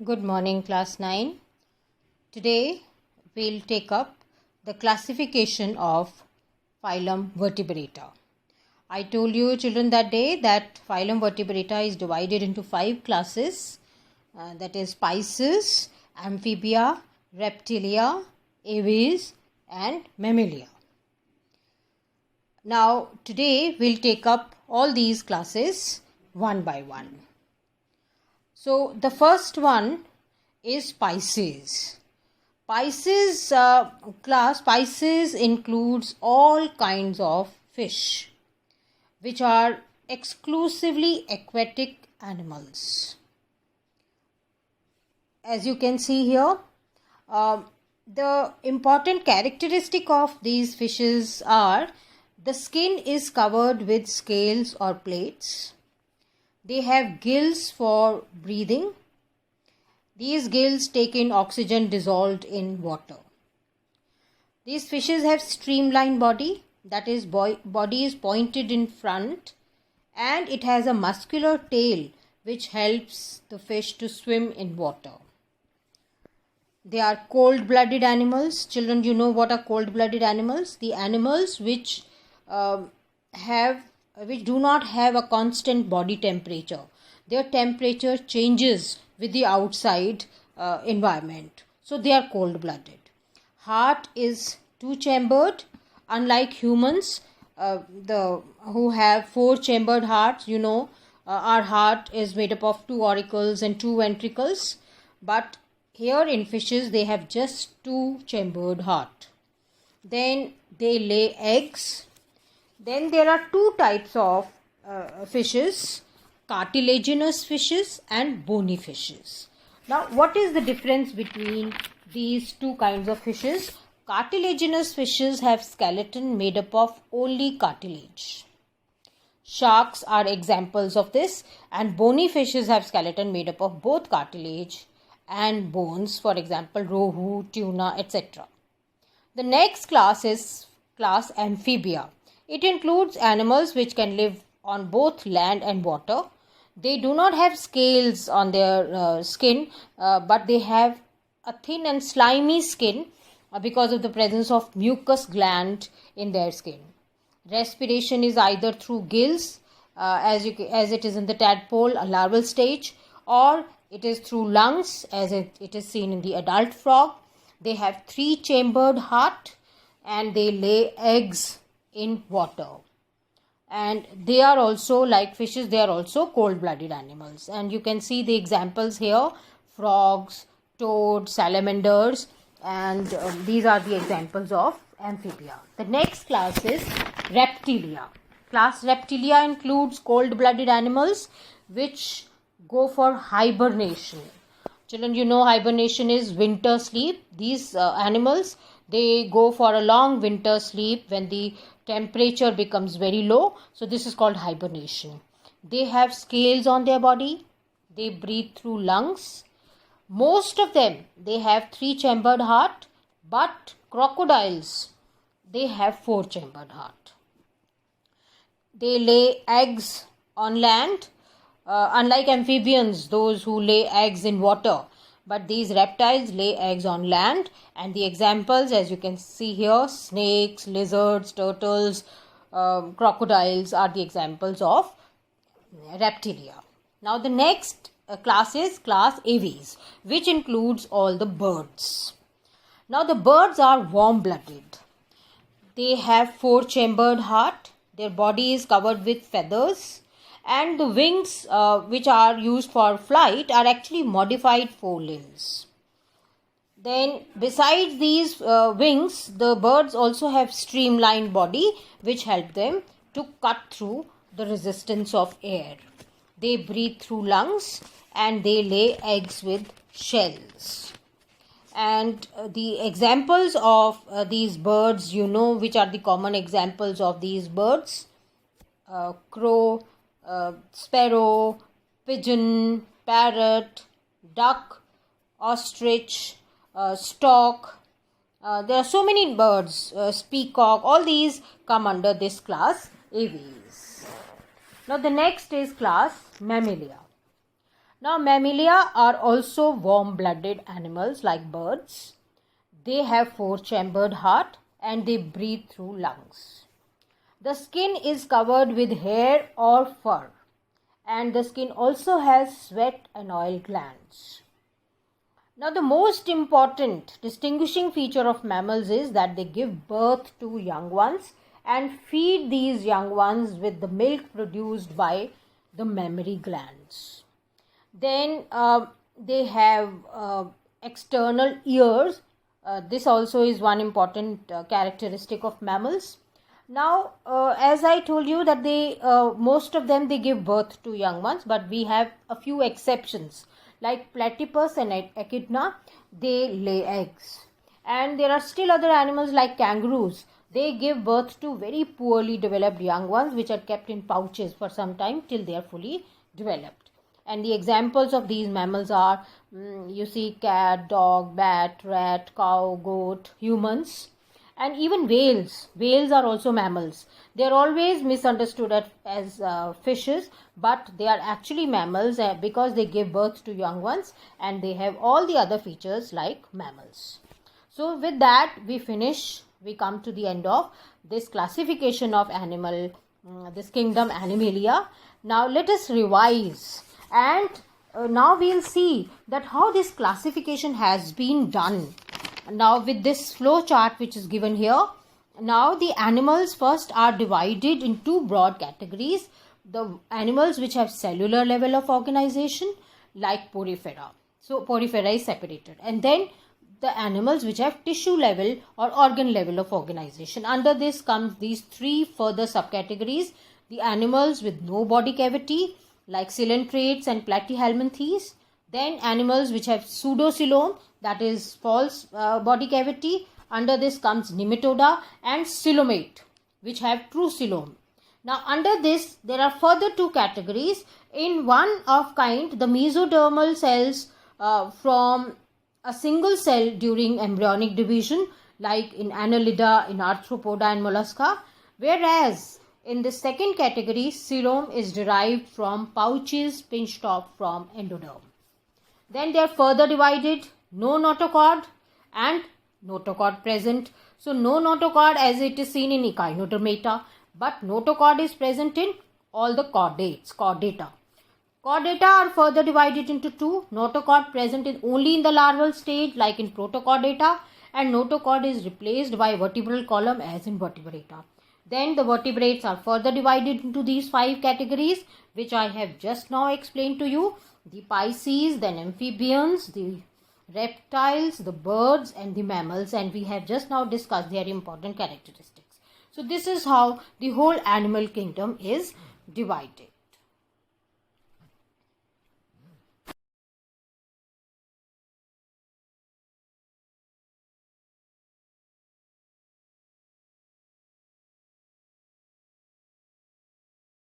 Good morning, class 9. Today we'll take up the classification of phylum Vertebrata. I told you children that day that phylum Vertebrata is divided into 5 classes, that is Pisces, Amphibia, Reptilia, Aves and Mammalia. Now today we'll take up all these classes one by one. So the first one is Pisces. Pisces includes all kinds of fish which are exclusively aquatic animals. As you can see here, the important characteristic of these fishes are the skin is covered with scales or plates. They have gills for breathing. These gills take in oxygen dissolved in water. These fishes have streamlined body, that is, body is pointed in front, and it has a muscular tail which helps the fish to swim in water. They are cold-blooded animals. Children, you know what are cold-blooded animals? The animals which do not have a constant body temperature. Their temperature changes with the outside environment. So they are cold-blooded. Heart is two-chambered. Unlike humans, who have four-chambered hearts, our heart is made up of 2 auricles and 2 ventricles. But here in fishes, they have just 2-chambered heart. Then they lay eggs. Then there are 2 types of fishes, cartilaginous fishes and bony fishes. Now, what is the difference between these 2 kinds of fishes? Cartilaginous fishes have skeleton made up of only cartilage. Sharks are examples of this, and bony fishes have skeleton made up of both cartilage and bones, for example, rohu, tuna, etc. The next class is class Amphibia. It includes animals which can live on both land and water. They do not have scales on their skin, but they have a thin and slimy skin because of the presence of mucus gland in their skin. Respiration is either through gills, as it is in the tadpole, a larval stage, or it is through lungs, as it is seen in the adult frog. They have 3-chambered heart and they lay eggs in water. And they are also, like fishes, they are also cold-blooded animals. And you can see the examples here: frogs, toads, salamanders, and these are the examples of Amphibia. The next class is Reptilia. Class Reptilia includes cold-blooded animals which go for hibernation. Children, you know hibernation is winter sleep. These animals, they go for a long winter sleep when the temperature becomes very low. So this is called hibernation. They have scales on their body. They breathe through lungs. Most of them, they have 3-chambered heart, but crocodiles, they have 4-chambered heart. They lay eggs on land, unlike amphibians, those who lay eggs in water. But these reptiles lay eggs on land, and the examples, as you can see here, snakes, lizards, turtles, crocodiles are the examples of Reptilia. Now the next class is class Aves, which includes all the birds. Now the birds are warm-blooded. They have 4-chambered heart. Their body is covered with feathers. And the wings which are used for flight are actually modified forelimbs. Then besides these wings, the birds also have streamlined body which help them to cut through the resistance of air. They breathe through lungs and they lay eggs with shells. And the examples of these birds, which are the common examples of these birds: crow, sparrow, pigeon, parrot, duck, ostrich, stork. There are so many birds, peacock. All these come under this class Aves. Now the next is class Mammalia. Now, mammalia are also warm-blooded animals like birds. They have 4-chambered heart and they breathe through lungs. The skin is covered with hair or fur, and the skin also has sweat and oil glands. Now, the most important distinguishing feature of mammals is that they give birth to young ones and feed these young ones with the milk produced by the mammary glands. Then they have external ears. This also is one important characteristic of mammals. Now, as I told you that they most of them they give birth to young ones, but we have a few exceptions like platypus and echidna. They lay eggs, and there are still other animals like kangaroos. They give birth to very poorly developed young ones, which are kept in pouches for some time till they are fully developed. And the examples of these mammals are you see cat, dog, bat, rat, cow, goat, humans. And even whales. Whales are also mammals. They are always misunderstood as fishes, but they are actually mammals because they give birth to young ones and they have all the other features like mammals. So with that we come to the end of this classification of animal, this kingdom Animalia. Now let us revise, and now we will see that how this classification has been done. Now with this flow chart which is given here, now the animals first are divided in two broad categories. The animals which have cellular level of organization like Porifera. So Porifera is separated. And then the animals which have tissue level or organ level of organization. Under this comes these three further subcategories. The animals with no body cavity like coelentrates and platyhelminthes. Then animals which have pseudocoelom, that is false body cavity. Under this comes nematoda and coelomate, which have true coelom. Now under this there are further two categories. In one of kind, the mesodermal cells from a single cell during embryonic division, like in Annelida, in Arthropoda and Mollusca, whereas in the second category, coelom is derived from pouches pinched off from endoderm. Then they are further divided, no notochord and notochord present. So no notochord as it is seen in Echinodermata, but notochord is present in all the chordata. Chordata are further divided into two. Notochord present only in the larval stage like in Protochordata, and notochord is replaced by vertebral column as in Vertebrata. Then the vertebrates are further divided into these 5 categories which I have just now explained to you. The Pisces, then amphibians, the reptiles, the birds and the mammals, and we have just now discussed their important characteristics. So this is how the whole animal kingdom is divided.